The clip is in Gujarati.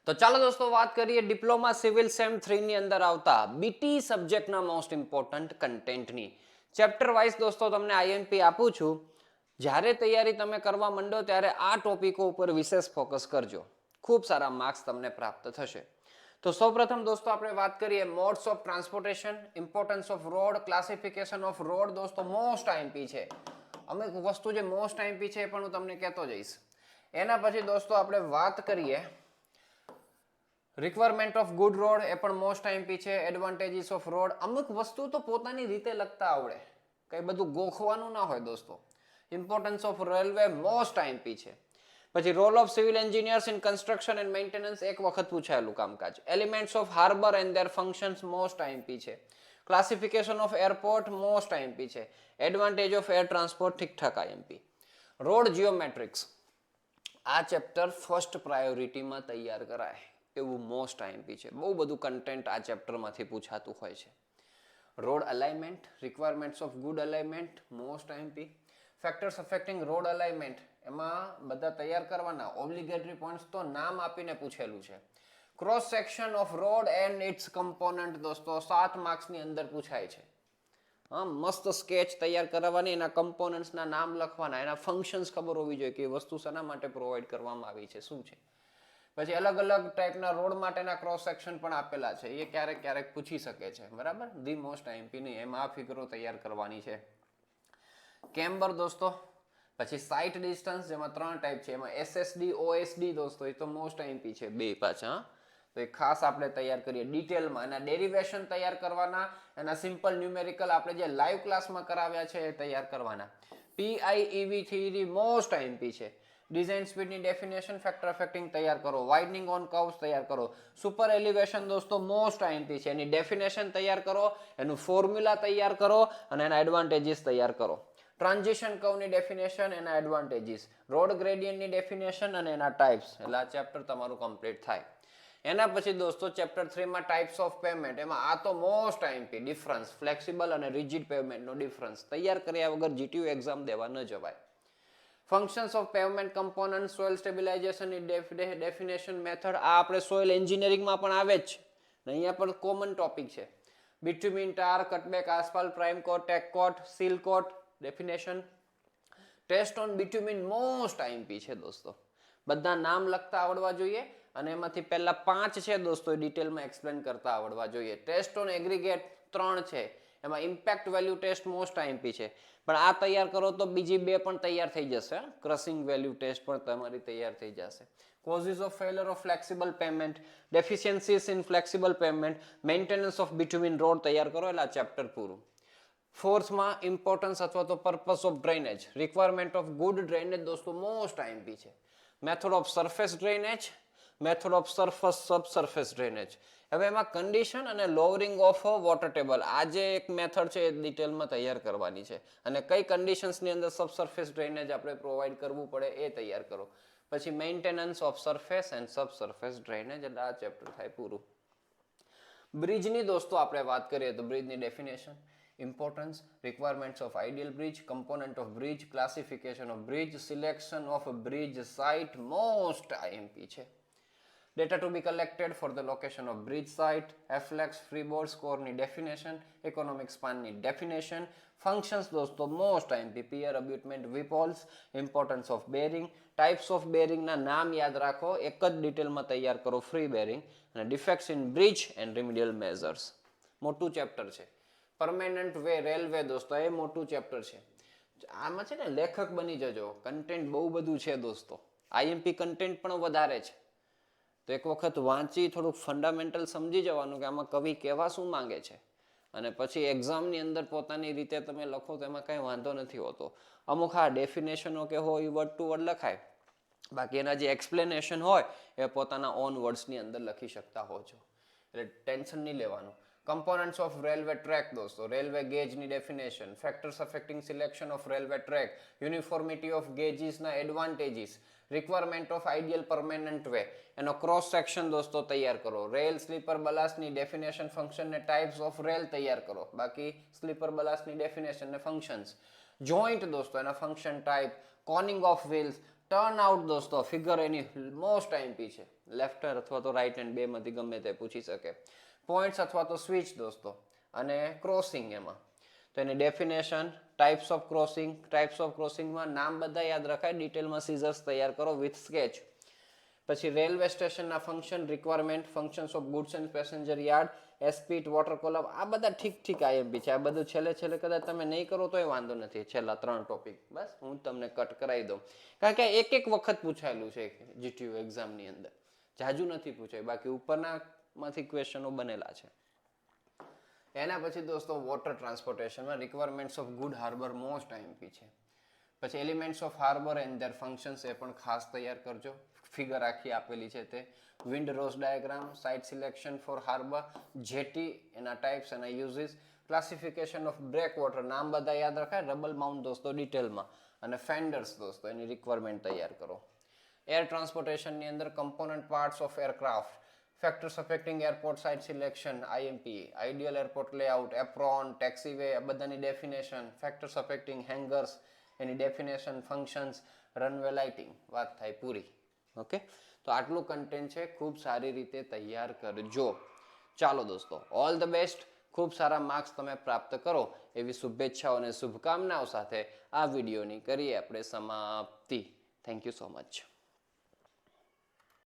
તો ચાલો દોસ્તો વાત કરીએ ડિપ્લોમા સિવિલ સેમ 3 ની અંદર આવતા બીટી સબ્જેક્ટના મોસ્ટ ઇમ્પોર્ટન્ટ કન્ટેન્ટની. ચેપ્ટર વાઇઝ દોસ્તો તમને આઈએમપી આપું છું. જ્યારે તૈયારી તમે કરવા માંડો ત્યારે આ ટોપિકો ઉપર વિશેષ ફોકસ કરજો. ખૂબ સારા માર્ક્સ તમને પ્રાપ્ત થશે. તો સૌપ્રથમ દોસ્તો આપણે વાત કરીએ modes of transportation, importance off road, classification off road. દોસ્તો મોસ્ટ આઈએમપી છે. અમુક વસ્તુ જે મોસ્ટ આઈએમપી છે એ પણ હું તમને કહેતો જઈશ. એના પછી દોસ્તો આપણે વાત કરીએ રિક્વાયરમેન્ટ ઓફ ગુડ રોડ, એ પણ મોસ્ટ આઈએમપી છે. એડવાન્ટેજીસ ઓફ રોડ, અમુક વસ્તુ તો પોતાની રીતે લખતા આવડે, કઈ બધું ગોખવાનું ના હોય દોસ્તો. Importance of railway most IMP છે. પછી role of civil engineers in construction and maintenance, એક વખત પૂછાયેલું કામકાજ. Elements of harbour and their functions most IMP છે. Classification of airport most IMP છે. એડવાન્ટેજ ઓફ એર ટ્રાન્સપોર્ટ ઠીકઠાક આઈએમપી. રોડ જીઓમેટ્રિક્સ, આ ચેપ્ટર ફર્સ્ટ પ્રાયોરિટીમાં તૈયાર કરાય એવું મોસ્ટ આઈએમપી છે. બહુ બધું કન્ટેન્ટ આ ચેપ્ટરમાંથી પૂછાતું હોય છે. Road alignment, requirements of good alignment most IMP. Factors affecting road alignment, એમાં બધા તૈયાર કરવાના. ઓબ્લિગેટરી પોઈન્ટ્સ તો નામ આપીને પૂછેલું છે. Cross section of road and its component દોસ્તો 7 માર્ક્સની અંદર પૂછાય છે. હા, મસ્ત સ્કેચ તૈયાર કરવાની, એના કમ્પોનન્ટ્સના નામ લખવાના, એના ફંક્શન્સ ખબર હોવી જોઈએ કે એ વસ્તુ શેના માટે પ્રોવાઈડ કરવામાં આવી છે, શું છે. પછી અલગ અલગ ટાઈપના રોડ માટેના ક્રોસ સેક્શન પણ આપેલા છે, એ ક્યારેક ક્યારેક પૂછી શકે છે. બરાબર, ધી મોસ્ટ આઈએમપી નહીં, એમાં આ ફિગરો તૈયાર કરવાની છે. કેમ્બર દોસ્તો, પછી સાઇટ ડિસ્ટન્સ, જેમાં 3 ટાઈપ છે. એમાં એસએસડી, ઓએસડી દોસ્તો, એ તો મોસ્ટ આઈએમપી છે બે પાછા. તો એ ખાસ આપણે તૈયાર કરીએ ડિટેલમાં. એના ડેરિવેશન તૈયાર કરવાના, એના સિમ્પલ ન્યુમેરિકલ આપણે જે લાઈવ ક્લાસમાં કરાવ્યા છે એ તૈયાર કરવાના. પીઆઈઈવી થિયરી મોસ્ટ આઈએમપી છે. ડિઝાઇન સ્પીડની ડેફિનેશન, ફેક્ટર અફેક્ટિંગ તૈયાર કરો. વાઇડનિંગ ઓન કર્વ્સ તૈયાર કરો. સુપર એલિવેશન દોસ્તો મોસ્ટ આઈએમપી છે. એની ડેફિનેશન તૈયાર કરો, એનું ફોર્મ્યુલા તૈયાર કરો અને એના એડવાન્ટેજીસ તૈયાર કરો. ટ્રાન્ઝિશન કર્વની ડેફિનેશન, એના એડવાન્ટેજીસ, રોડ ગ્રેડિયન્ટની ડેફિનેશન અને એના ટાઈપ્સ. એટલે આ ચેપ્ટર તમારું કમ્પ્લીટ થાય. એના પછી દોસ્તો ચેપ્ટર 3 માં ટાઈપ્સ ઓફ પેમેન્ટ, એમાં આ તો મોસ્ટ આઈએમપી, ડિફરન્સ, ફ્લેક્સિબલ અને રિજિડ પેમેન્ટનો ડિફરન્સ. તૈયાર કર્યા વગર જીટીયુ એક્ઝામ દેવા ન જવાય. Functions of pavement component, soil સ્ટેબિલાઇઝેશનની ડેફિનેશન, મેથડ, આ આપણે સોઇલ એન્જિનિયરિંગમાં પણ આવે જ ને, અહીંયા પણ કોમન ટોપિક છે. Bitumen, tar, cutback, asphalt, prime coat, tack coat, seal coat, definition. Test on bitumen most IMP છે દોસ્તો. બધા નામ લખતા આવડવા જોઈએ અને એમાંથી પહેલા 5 છે દોસ્તો એ ડિટેલમાં એક્સપ્લેન કરતા આવડવા જોઈએ. ટેસ્ટ ઓન એગ્રીગેટ 3 છે. એમાં impact value test most IMP છે. પણ આ તૈયાર કરો તો બીજી 2 પણ તૈયાર થઈ જશે. ક્રસિંગ વેલ્યુ ટેસ્ટ પણ તમારી તૈયાર થઈ જશે. Causes of failure of flexible pavement, deficiencies in flexible pavement, maintenance of bitumen road તૈયાર કરો એટલે આ ચેપ્ટર પૂરું. ફોર્થમાં ઇમ્પોર્ટન્સ અથવા તો purpose of drainage, requirement of good drainage દોસ્તો મોસ્ટ આઈએમપી છે. Method of surface drainage, method of surface subsurface drainage. હવે એમાં કન્ડિશન અને લોવરિંગ ઓફ વોટર ટેબલ, આ જે એક મેથડ છે એ ડિટેલમાં તૈયાર કરવાની છે. અને કઈ કન્ડિશન્સની અંદર સબસર્ફેસ ડ્રેનેજ આપણે પ્રોવાઈડ કરવું પડે એ તૈયાર કરો. પછી maintenance of surface and subsurface drainage, એટલે આ ચેપ્ટર થાય પૂરું. બ્રિજની દોસ્તો આપણે વાત કરીએ તો બ્રિજની definition, importance, requirements of ideal bridge, component of bridge, classification of bridge, selection of bridge site most IMP છે. Data to be collected for the location of bridge site, FLEX, freeboard score ની definition, economic span ની definition, functions દોસ્તો most IMP, pier, abutment, whipholes, importance of bearing, types of bearing ના નામ યાદ રાખો, એક જ ડિટેલમાં તૈયાર કરો free bearing, અને defects in bridge and remedial measures. મોટું ચેપ્ટર છે. પરમેનન્ટ વે રેલવે દોસ્તો એ મોટું ચેપ્ટર છે. આમાં છે ને લેખક બની જજો, કન્ટેન્ટ બહુ બધું છે દોસ્તો. આઈએમપી કન્ટેન્ટ પણ વધારે છે. તો એક વખત વાંચી થોડુંક ફંડામેન્ટલ સમજી જવાનું કે આમાં કવિ કહેવા શું માંગે છે, અને પછી એક્ઝામની અંદર પોતાની રીતે તમે લખો તો એમાં કંઈ વાંધો નથી હોતો. અમુક હા ડેફિનેશનો કે હોય એ વર્ડ ટુ વર્ડ લખાય, બાકી એના જે એક્સપ્લેનેશન હોય એ પોતાના ઓન વર્ડ્સની અંદર લખી શકતા હો છો, એટલે ટેન્શન નહીં લેવાનું. કમ્પોનન્ટ્સ ઓફ રેલવે ટ્રેક દોસ્તો, રેલવે ગેજની definition, factors affecting selection of railway track, uniformity of ગેજીસના advantages, requirement of ideal permanent way, એનો ક્રોસ સેક્શન દોસ્તો તૈયાર કરો. રેલ સ્લીપર બલાસની ડેફિનેશન, ફંક્શન ને ટાઈપ્સ ઓફ રેલ તૈયાર કરો. બાકી સ્લીપર બલાસની ડેફિનેશન ને ફંક્શન્સ. જોઈન્ટ દોસ્તો એના function type, coning of wheels, turn out દોસ્તો ફિગર એની મોસ્ટ આઈએમપી છે. લેફ્ટ અથવા તો રાઈટ હેન્ડ બેમાંથી ગમે તે પૂછી શકે. પોઈન્ટ્સ અથવા તો સ્વિચ દોસ્તો, અને ક્રોસિંગ એમાં. તો એની ડેફિનેશન, ટાઈપ્સ ઓફ ક્રોસિંગમાં નામ બધા યાદ રખાય, ડિટેલમાં સીઝર્સ તૈયાર કરો વિથ સ્કેચ. પછી રેલવે સ્ટેશનના function, requirement, functions of goods and passenger yard, ash pit, water column, આ બધા ઠીક આઈએમપી છે. આ બધું છેલ્લે કદાચ તમે નહીં કરો તોય વાંધો નથી. છેલ્લા 3 ટોપિક બસ હું તમને કટ કરાવી દઉં, કારણ કે એક વખત પૂછાયેલું છે જીટીયુ એક્ઝામની અંદર, જાજુ નથી પૂછાય, બાકી ઉપરનામાંથી ક્વેશ્ચનો બનેલા છે. એના પછી દોસ્તો વોટર ટ્રાન્સપોર્ટેશનમાં requirements of good harbour most IMP છે. પછી elements of harbour and their functions એ પણ ખાસ તૈયાર કરજો. ફિગર આખી આપેલી છે તે. Wind rose diagram, site selection for harbour, jetty, એના ટાઈપ્સ, એના uses, classification of breakwater, નામ બધા યાદ રખાય. રબલ માઉન્ટ દોસ્તો ડિટેલમાં, અને ફેન્ડર્સ દોસ્તો એની રિક્વાયરમેન્ટ તૈયાર કરો. એર ટ્રાન્સપોર્ટેશનની અંદર component parts of aircraft, factors affecting airport site selection, IMP, ideal airport layout, apron, taxiway, આ બધાની ડેફિનેશન, ફેક્ટર્સ અફેક્ટિંગ હેંગર્સ, એની ડેફિનેશન, ફંક્શન્સ, રનવે લાઇટિંગ, વાત થાય પૂરી. ઓકે, તો આટલું કન્ટેન્ટ છે, ખૂબ સારી રીતે તૈયાર કરજો. ચાલો દોસ્તો, ઓલ ધ બેસ્ટ. ખૂબ સારા માર્ક્સ તમે પ્રાપ્ત કરો એવી શુભેચ્છાઓ અને શુભકામનાઓ સાથે આ વિડીયોની કરીએ આપણે સમાપ્તિ. Thank you so much.